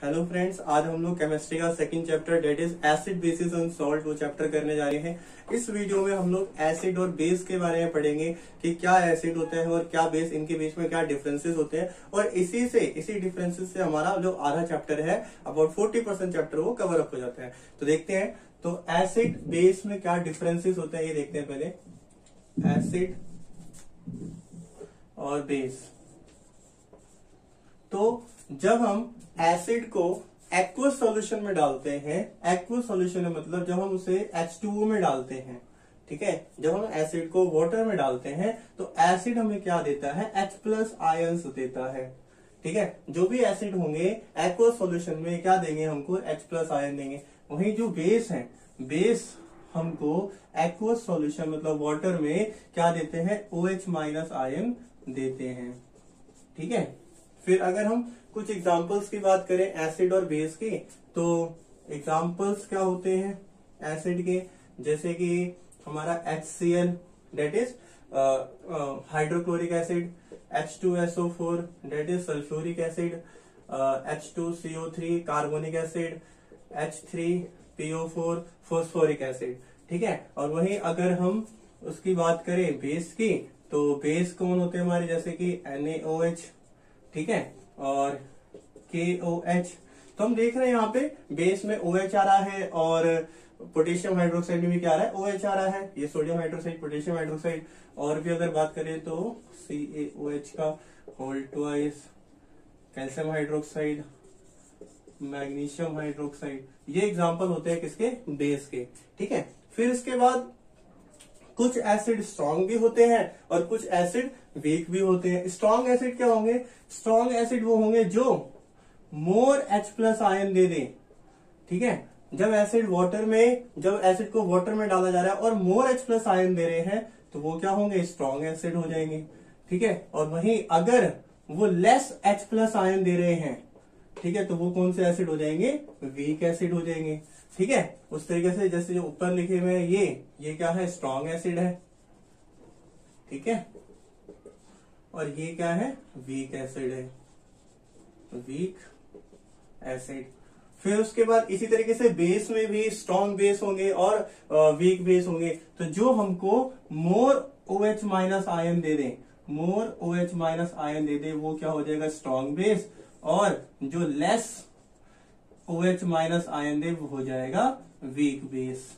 Hello friends, आज हम लोग केमिस्ट्री का second chapter that is acid bases and salt वो चैप्टर करने जा रहे हैं। इस वीडियो में हम लोग एसिड और बेस के बारे में पढ़ेंगे कि क्या एसिड होता है और क्या बेस, इनके बीच में क्या डिफरेंसेस होते हैं और इसी डिफरेंसेस से हमारा जो आधा चैप्टर है अबाउट 40% चैप्टर वो कवर अप हो जाता है। तो देखते हैं तो एसिड बेस में क्या डिफरेंसेस होते हैं ये देखते हैं पहले। एसिड और बेस, तो जब हम एसिड को एक्वस सॉल्यूशन में डालते हैं, एक्वस सॉल्यूशन में मतलब जब हम उसे H2O में डालते हैं, ठीक है, जब हम एसिड को वाटर में डालते हैं तो एसिड हमें क्या देता है, H+ आयंस देता है। ठीक है, जो भी एसिड होंगे एक्वस सॉल्यूशन में क्या देंगे, हमको H+ आयन देंगे। वहीं जो बेस है, बेस हमको एक्वस सॉल्यूशन मतलब वाटर में क्या देते हैं, OH- आयन देते हैं। ठीक है, फिर अगर हम कुछ एग्जांपल्स की बात करें एसिड और बेस की, तो एग्जांपल्स क्या होते हैं एसिड के, जैसे कि हमारा HCl that is hydrochloric acid, H2SO4 that is sulphuric acid, H2CO3 carbonic acid, H3PO4 phosphoric acid. ठीक है, और वहीं अगर हम उसकी बात करें बेस की, तो बेस कौन होते हैं हमारे, जैसे कि NaOH, ठीक है, और KOH। तो हम देख रहे हैं यहाँ पे बेस में OH आ रहा है और पोटेशियम हाइड्रोक्साइड में भी क्या आ रहा है, OH आ रहा है। ये सोडियम हाइड्रोक्साइड, पोटेशियम हाइड्रोक्साइड। और भी अगर बात करें तो CaOH का whole twice, calcium hydroxide, magnesium hydroxide, ये एग्जाम्पल होते हैं किसके, बेस के। ठीक है, फिर इसके बाद कुछ एसिड स्ट्रॉन्ग भी होते हैं और कुछ एसिड वीक भी होते हैं। स्ट्रॉन्ग एसिड क्या होंगे, स्ट्रॉन्ग एसिड वो होंगे जो मोर H+ आयन दे दें। ठीक है, जब एसिड को वाटर में डाला जा रहा है और मोर H+ आयन दे रहे हैं तो वो क्या होंगे, स्ट्रॉन्ग एसिड हो जाएंगे। ठीक है, और वहीं अगर वो लेस H+ आयन दे रहे हैं, ठीक है, तो वो कौन से एसिड हो जाएंगे, वीक एसिड हो जाएंगे। ठीक है, उस तरीके से जैसे जो ऊपर लिखे हुए हैं ये क्या है, स्ट्रॉन्ग एसिड है। ठीक है, और ये क्या है, वीक एसिड है, वीक एसिड। फिर उसके बाद इसी तरीके से बेस में भी स्ट्रॉन्ग बेस होंगे और वीक बेस होंगे। तो जो हमको मोर OH- आयन दे दें, मोर OH- आयन दे दे, वो क्या हो जाएगा, स्ट्रॉन्ग बेस। और जो लेस OH- आयन दे वो हो जाएगा वीक बेस।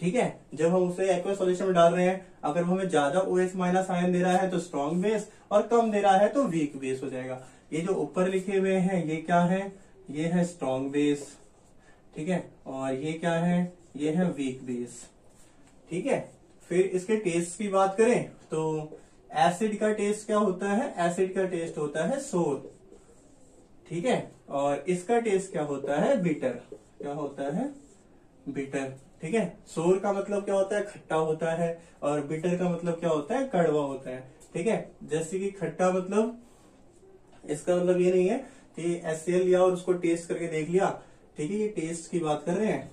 ठीक है, जब हम उसे एक्वस सॉल्यूशन में डाल रहे हैं, अगर हमें ज्यादा OH- आयन दे रहा है तो स्ट्रॉन्ग बेस, और कम दे रहा है तो वीक बेस हो जाएगा। ये जो ऊपर लिखे हुए हैं ये क्या है, ये है स्ट्रॉन्ग बेस। ठीक है, और ये क्या है, ये है वीक बेस। ठीक है, फिर इसके टेस्ट की बात करें तो एसिड का टेस्ट क्या होता है, एसिड का टेस्ट होता है सोर। ठीक है, और इसका टेस्ट क्या होता है, बिटर। क्या होता है, बिटर। ठीक है, सोर का मतलब क्या होता है, खट्टा होता है, और बिटर का मतलब क्या होता है, कड़वा होता है। ठीक है, जैसे कि खट्टा मतलब, इसका मतलब ये नहीं है कि HCl लिया और उसको टेस्ट करके देख लिया। ठीक है, ये टेस्ट की बात कर रहे हैं।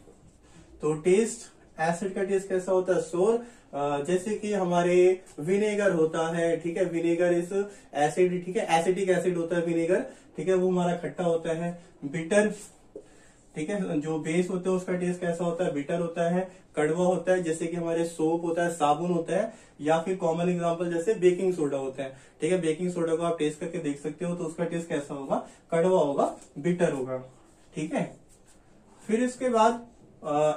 तो टेस्ट, एसिड का टेस्ट कैसा होता है, सोर। जैसे कि हमारे विनेगर होता है, ठीक है, विनेगर इस एसिड, ठीक है, एसिडिक एसिड होता है विनेगर, ठीक है, वो हमारा खट्टा होता है। बिटर, ठीक है, जो बेस होता है उसका टेस्ट कैसा होता है, बिटर होता है, कड़वा होता है। जैसे कि हमारे सोप होता है, साबुन होता है, या फिर कॉमन एग्जांपल जैसे बेकिंग सोडा होता है। ठीक है, बेकिंग सोडा को आप टेस्ट करके देख सकते हो, तो उसका टेस्ट कैसा होगा, कड़वा होगा, बिटर होगा। ठीक है, फिर इसके बाद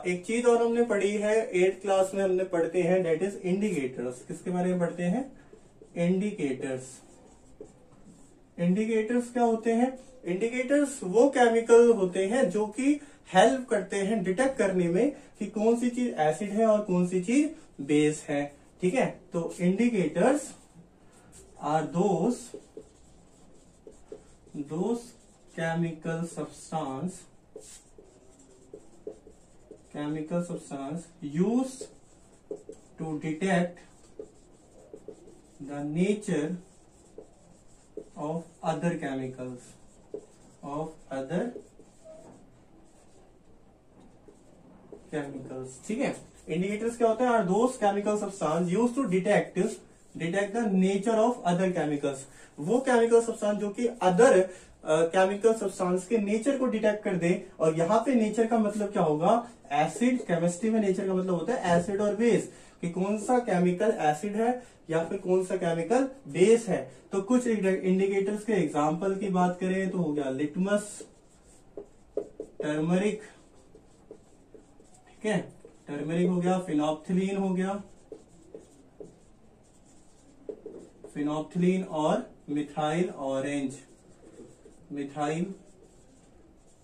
एक चीज और हमने पढ़ी है 8th क्लास में, हमने पढ़ते हैं डेट इज इंडिकेटर्स। किसके बारे में पढ़ते हैं, इंडिकेटर्स। इंडिकेटर्स क्या होते हैं, इंडिकेटर्स वो केमिकल होते हैं जो कि हेल्प करते हैं डिटेक्ट करने में कि कौन सी चीज एसिड है और कौन सी चीज बेस है। ठीक है, तो indicators are those chemical substance used to detect the nature of other chemicals, ठीक है, इंडिकेटर्स क्या होते हैं, are those chemical substance used to detect the nature of other chemicals. वो केमिकल सब्सटेंस जो कि अदर केमिकल सब्सटेंस के nature को डिटेक्ट कर दे, और यहाँ पे नेचर का मतलब क्या होगा, एसिड। केमिस्ट्री में नेचर का मतलब होता है एसिड और बेस, कि कौन सा केमिकल एसिड है या फिर कौन सा केमिकल बेस है। तो कुछ इंडिकेटर्स के एग्जांपल की बात करें तो हो गया लिटमस, टर्मरिक, ठीक है, टर्मरिक हो गया, फिनोप्थिलीन हो गया, फिनोप्थिलीन और मिथाइल ऑरेंज, मिथाइल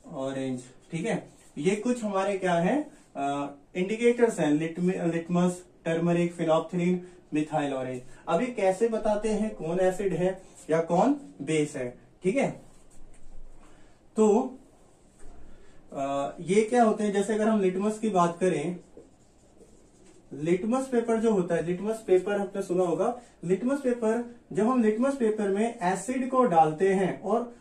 ऑरेंज, ठीक है। ये कुछ हमारे क्या है इंडिकेटर्स हैं, litmus, turmeric, phenolphthalein, methyl orange. अब ये कैसे बताते हैं कौन एसिड है या कौन बेस है, ठीक है। तो ये क्या होते हैं, जैसे अगर हम लिटमस की बात करें, लिटमस पेपर जो होता है, लिटमस पेपर आपने सुना होगा, लिटमस पेपर, जब हम लिटमस पेपर में एसिड को डालते हैं, और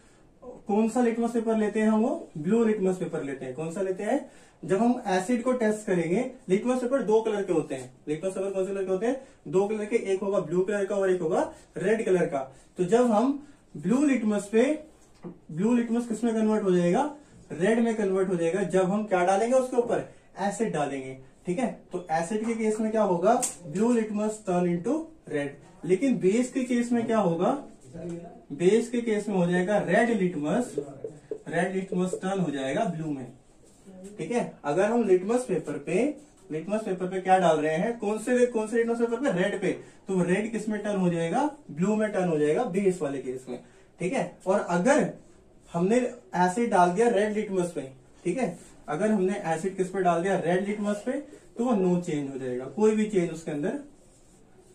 कौन सा लिटमस पेपर लेते हैं हम, वो ब्लू लिटमस पेपर लेते हैं। कौन सा लेते हैं, जब हम एसिड को टेस्ट करेंगे, लिटमस पेपर दो कलर के होते हैं, लिटमस पेपर कौन से कलर के होते हैं, दो कलर के, एक होगा ब्लू कलर का और एक होगा रेड कलर का। तो जब हम ब्लू लिटमस किस में कन्वर्ट हो जाएगा, रेड में कन्वर्ट हो जाएगा, जब हम क्या डालेंगे उसके ऊपर, एसिड डालेंगे, ठीक है। तो एसिड के केस में क्या होगा, blue litmus turn into red. लेकिन बेस के केस में क्या होगा, बेस के केस में हो जाएगा रेड लिटमस टर्न हो जाएगा ब्लू में, ठीक है। अगर हम लिटमस पेपर पे क्या डाल रहे हैं, कौन से लिटमस पेपर पे, रेड पे, तो रेड किस में टर्न हो जाएगा, ब्लू में टर्न हो जाएगा बेस वाले केस में, ठीक है। और अगर हमने एसिड डाल दिया रेड लिटमस पे, ठीक है, अगर हमने एसिड किस पे डाल दिया, रेड लिटमस पे, तो वो नो चेंज हो जाएगा, कोई भी चेंज उसके अंदर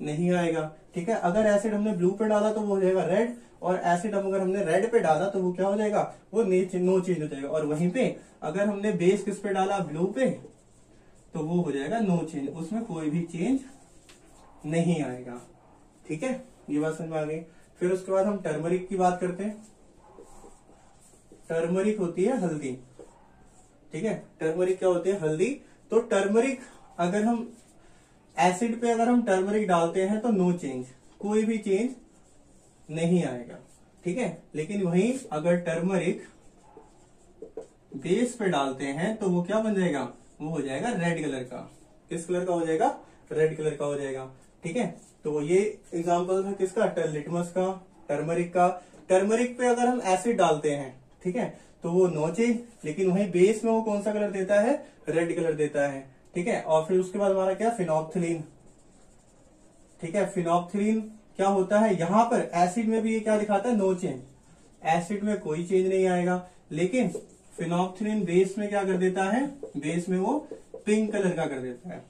नहीं आएगा, ठीक है। अगर एसिड हमने ब्लू पे डाला तो वो हो जाएगा रेड, और एसिड अगर हमने रेड पे डाला तो वो क्या हो जाएगा, वो नो चेंज हो जाएगा। और वहीं पे अगर हमने बेस किस पे डाला, ब्लू पे, तो वो हो जाएगा नो चेंज, उसमें कोई भी चेंज नहीं आएगा, ठीक है। ये बात समझ में आ गई। फिर उसके बाद हम टर्मरिक की बात करते हैं। टर्मरिक होती है हल्दी, ठीक है, टर्मरिक क्या होती है, हल्दी। तो टर्मरिक अगर हम एसिड पे अगर हम टर्मरिक डालते हैं तो नो चेंज, कोई भी चेंज नहीं आएगा, ठीक है। लेकिन वहीं अगर टर्मरिक बेस पे डालते हैं तो वो क्या बन जाएगा, वो हो जाएगा रेड कलर का। किस कलर का हो जाएगा, रेड कलर का हो जाएगा, ठीक है। तो ये एग्जांपल है किसका, लिटमस का, टर्मरिक का। टर्मरिक पे अगर हम एसिड डालते हैं, ठीक है, तो वो नो चेंज, लेकिन वहीं बेस में वो कौन सा कलर देता है, रेड कलर देता है, ठीक है। और फिर उसके बाद हमारा क्या, फिनोप्थिलीन, ठीक है। फिनोप्थिलीन क्या होता है, यहां पर एसिड में भी ये क्या दिखाता है, नो चेंज, एसिड में कोई चेंज नहीं आएगा। लेकिन फिनोप्थिलीन बेस में क्या कर देता है, बेस में वो पिंक कलर का कर देता है,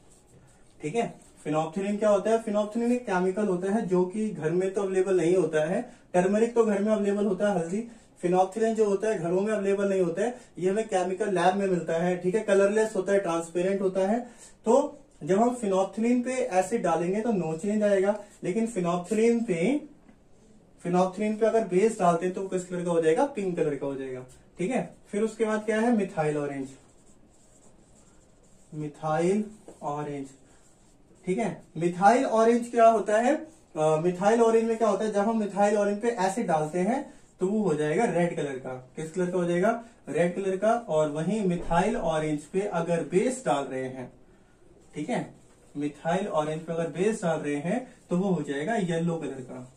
ठीक है। फिनोप्थिलीन क्या होता है, फिनोप्थिलीन एक केमिकल होता है जो कि घर में तो अवेलेबल नहीं होता है। टर्मरिक तो घर में अवेलेबल होता है, हल्दी। फिनोप्थिलीन जो होता है घरों में अवेलेबल नहीं होता है, ये हमें केमिकल लैब में मिलता है, ठीक है। कलरलेस होता है, ट्रांसपेरेंट होता है। तो जब हम फिनोप्थिलीन पे एसिड डालेंगे तो नो चेंज आएगा, लेकिन फिनोप्थिलीन पे अगर बेस डालते हैं तो किस कलर का हो जाएगा, पिंक कलर का हो जाएगा, ठीक है। फिर उसके बाद क्या है, मिथाइल ऑरेंज, मिथाइल ऑरेंज, ठीक है। मिथाइल ऑरेंज क्या होता है, मिथाइल ऑरेंज में क्या होता है, जब हम मिथाइल ऑरेंज पे एसिड डालते हैं तो वो हो जाएगा रेड कलर का। किस कलर का हो जाएगा, रेड कलर का। और वहीं मिथाइल ऑरेंज पे अगर बेस डाल रहे हैं, ठीक है, मिथाइल ऑरेंज पे अगर बेस डाल रहे हैं तो वो हो जाएगा येलो कलर का।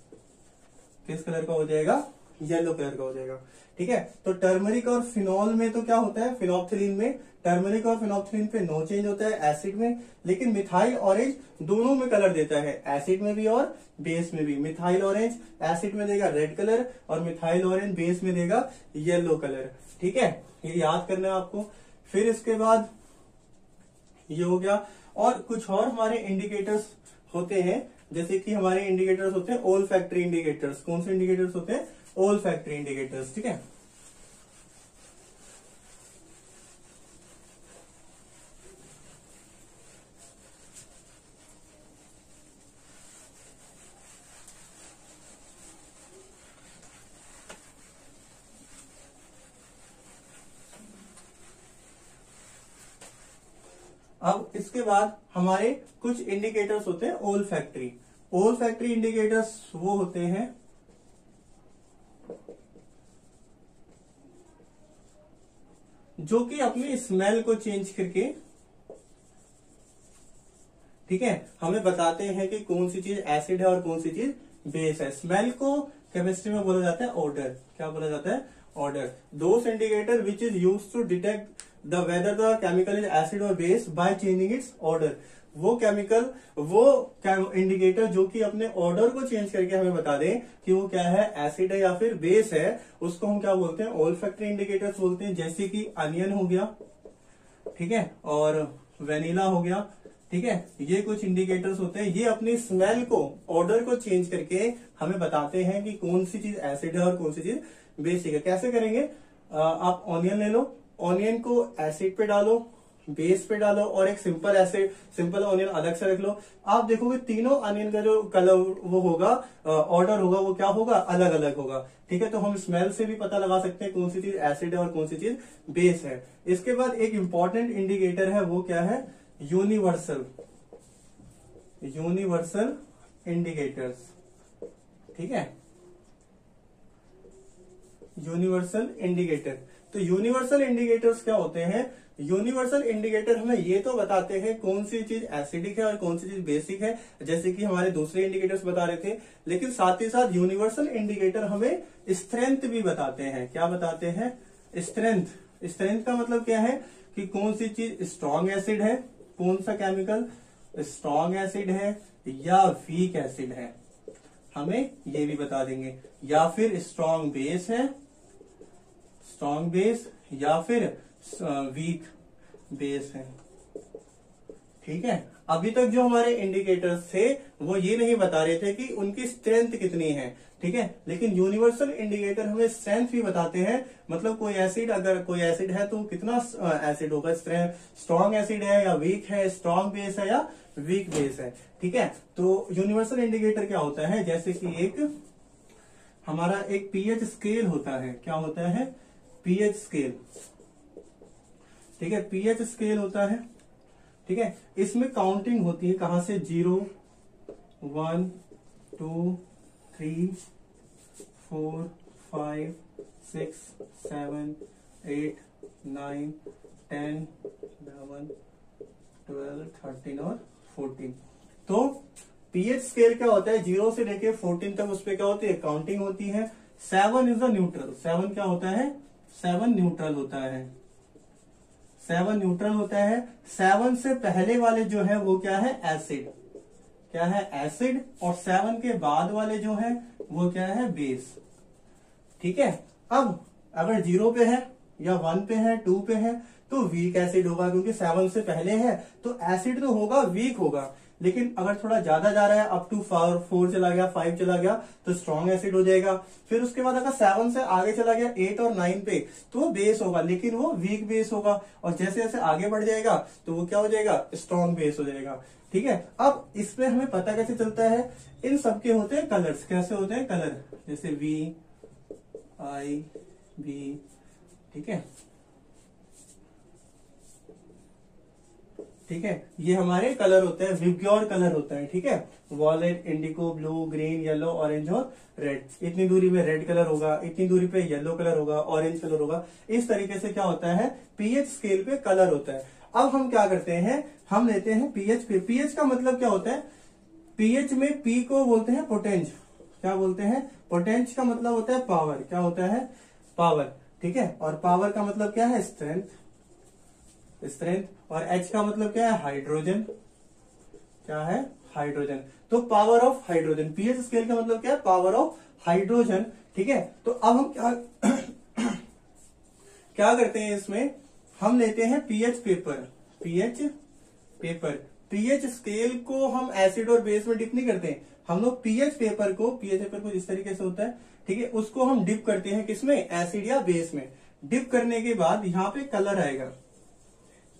किस कलर का हो जाएगा, येलो कलर का हो जाएगा, ठीक है। तो टर्मरिक और फिनॉल में तो क्या होता है, फिनोप्थिलीन में, टर्मरिक और फिनोप्थिलीन पे नो चेंज होता है एसिड में, लेकिन मिथाइल ऑरेंज दोनों में कलर देता है, एसिड में भी और बेस में भी। मिथाइल ऑरेंज एसिड में देगा रेड कलर और मिथाइल ऑरेंज बेस में देगा येलो कलर, ठीक है। ये याद करना है आपको। फिर इसके बाद ये हो गया, और कुछ और हमारे इंडिकेटर्स होते हैं, जैसे कि हमारे इंडिकेटर्स होते हैं ओल फैक्ट्री इंडिकेटर्स। कौन से इंडिकेटर्स होते हैं, ओल फैक्ट्री इंडिकेटर्स, ठीक है। अब इसके बाद हमारे कुछ इंडिकेटर्स होते हैं ओल फैक्ट्री। ओल फैक्ट्री इंडिकेटर्स वो होते हैं जो कि अपनी स्मेल को चेंज करके, ठीक है, हमें बताते हैं कि कौन सी चीज एसिड है और कौन सी चीज बेस है। स्मेल को केमिस्ट्री में बोला जाता है ऑर्डर। क्या बोला जाता है? Order. Those indicator which is used to detect the whether the chemical is acid और base by changing its order. वो केमिकल, वो इंडिकेटर जो कि अपने ऑर्डर को चेंज करके हमें बता दें कि वो क्या है, एसिड है या फिर बेस है, उसको हम क्या बोलते हैं? ओल्फैक्टरी इंडिकेटर्स बोलते हैं। जैसे कि अनियन हो गया, ठीक है, और वेनिला हो गया, ठीक है, ये कुछ इंडिकेटर्स होते हैं। ये अपनी स्मेल को, ऑर्डर को चेंज करके हमें बताते हैं कि कौन सी चीज एसिड है और कौन सी चीज बेसिक है। कैसे करेंगे? आप ऑनियन ले लो, ऑनियन को एसिड पे डालो, बेस पे डालो, और एक सिंपल एसिड, सिंपल ऑनियन अलग से रख लो। आप देखोगे तीनों ऑनियन का जो कलर वो होगा, ऑर्डर होगा, वो क्या होगा? अलग अलग होगा। ठीक है, तो हम स्मेल से भी पता लगा सकते हैं कौन सी चीज एसिड है और कौन सी चीज बेस है। इसके बाद एक इंपॉर्टेंट इंडिकेटर है, वो क्या है? Universal indicators. ठीक है, यूनिवर्सल इंडिकेटर। तो यूनिवर्सल इंडिकेटर्स क्या होते हैं? यूनिवर्सल इंडिकेटर हमें ये तो बताते हैं कौन सी चीज एसिडिक है और कौन सी चीज बेसिक है, जैसे कि हमारे दूसरे इंडिकेटर्स बता रहे थे। लेकिन साथ ही साथ यूनिवर्सल इंडिकेटर हमें स्ट्रेंथ भी बताते हैं। क्या बताते हैं? स्ट्रेंथ। स्ट्रेंथ का मतलब क्या है कि कौन सी चीज स्ट्रॉन्ग एसिड है, कौन सा केमिकल स्ट्रॉन्ग एसिड है या वीक एसिड है, हमें ये भी बता देंगे। या फिर स्ट्रॉन्ग बेस है, स्ट्रॉन्ग बेस, या फिर वीक बेस है। ठीक है, अभी तक जो हमारे इंडिकेटर्स थे वो ये नहीं बता रहे थे कि उनकी स्ट्रेंथ कितनी है। ठीक है, लेकिन यूनिवर्सल इंडिकेटर हमें स्ट्रेंथ भी बताते हैं। मतलब कोई एसिड, अगर कोई एसिड है तो कितना एसिड होगा, स्ट्रॉन्ग एसिड है या वीक है, स्ट्रॉन्ग बेस है या वीक बेस है। ठीक है, तो यूनिवर्सल इंडिकेटर क्या होता है? जैसे कि एक हमारा एक पीएच स्केल होता है। क्या होता है? PH scale. ठीक है, पीएच स्केल होता है। ठीक है, इसमें काउंटिंग होती है, कहां से? 0, 1, 2, 3, 4, 5, 6, 7, 8, 9, 10, 11, 12, 13 और 14। तो पीएच स्केल क्या होता है? 0 से लेके 14 तक उस पर क्या होती है? काउंटिंग होती है। 7 इज द न्यूट्रल। 7 क्या होता है? 7 न्यूट्रल होता है। 7 न्यूट्रल होता है। 7 से पहले वाले जो है वो क्या है? एसिड। क्या है? एसिड। और 7 के बाद वाले जो है वो क्या है? बेस। ठीक है, अब अगर 0 पे है या 1 पे है, 2 पे है, तो वीक एसिड होगा, क्योंकि 7 से पहले है तो एसिड तो होगा, वीक होगा। लेकिन अगर थोड़ा ज्यादा जा रहा है, अप टू 4 चला गया, 5 चला गया, तो स्ट्रॉन्ग एसिड हो जाएगा। फिर उसके बाद अगर 7 से आगे चला गया, 8 और 9 पे, तो वो बेस होगा, लेकिन वो वीक बेस होगा। और जैसे जैसे आगे बढ़ जाएगा तो वो क्या हो जाएगा? स्ट्रॉन्ग बेस हो जाएगा। ठीक है, अब इसमें हमें पता कैसे चलता है? इन सबके होते हैं कलर्स। कैसे होते हैं? कलर, जैसे VIB। ठीक है, ठीक है, ये हमारे कलर होते हैं, विब्ग्योर कलर होता है। ठीक है, violet, indigo, blue, green, yellow, orange और रेड। इतनी दूरी में रेड कलर होगा, इतनी दूरी पे येलो कलर होगा, ऑरेंज कलर होगा। इस तरीके से क्या होता है? पीएच स्केल पे कलर होता है। अब हम क्या करते हैं? हम लेते हैं पीएच पे। पीएच का मतलब क्या होता है? पीएच में पी को बोलते हैं पोटेंज। क्या बोलते हैं? पोटेंज का मतलब होता है पावर। क्या होता है? पावर। ठीक है, और पावर का मतलब क्या है? स्ट्रेंथ। स्ट्रेंथ। और H का मतलब क्या है? हाइड्रोजन। क्या है? हाइड्रोजन। तो power of hydrogen. PH scale का मतलब क्या है? Power of hydrogen. ठीक है, तो अब हम क्या करते हैं? इसमें हम लेते हैं pH paper. PH paper. PH scale को हम एसिड और बेस में डिप नहीं करते, हम लोग पीएच पेपर को इस तरीके से होता है। ठीक है, उसको हम डिप करते हैं किसमें? एसिड या बेस में। डिप करने के बाद यहाँ पे कलर आएगा।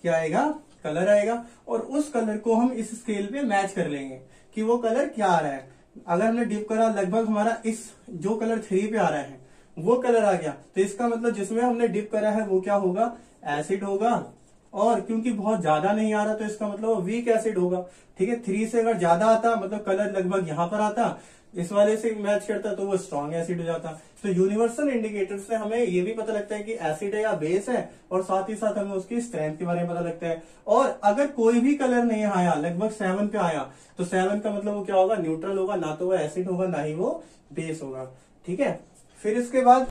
क्या आएगा? कलर आएगा। और उस कलर को हम इस स्केल पे मैच कर लेंगे कि वो कलर क्या आ रहा है। अगर हमने डिप करा, लगभग हमारा इस जो कलर 3 पे आ रहा है वो कलर आ गया, तो इसका मतलब जिसमें हमने डिप करा है वो क्या होगा? एसिड होगा। और क्योंकि बहुत ज्यादा नहीं आ रहा तो इसका मतलब वीक एसिड होगा। ठीक है, 3 से अगर ज्यादा आता मतलब कलर लगभग यहां पर आता, इस वाले से मैच करता तो वो स्ट्रॉन्ग एसिड हो जाता। तो यूनिवर्सल इंडिकेटर से हमें ये भी पता लगता है कि एसिड है या बेस है, और साथ ही साथ हमें उसकी स्ट्रेंथ के बारे में पता लगता है। और अगर कोई भी कलर नहीं आया, लगभग 7 पे आया, तो 7 का मतलब वो क्या होगा, न्यूट्रल होगा, ना तो वो एसिड होगा ना ही वो बेस होगा। ठीक है, फिर इसके बाद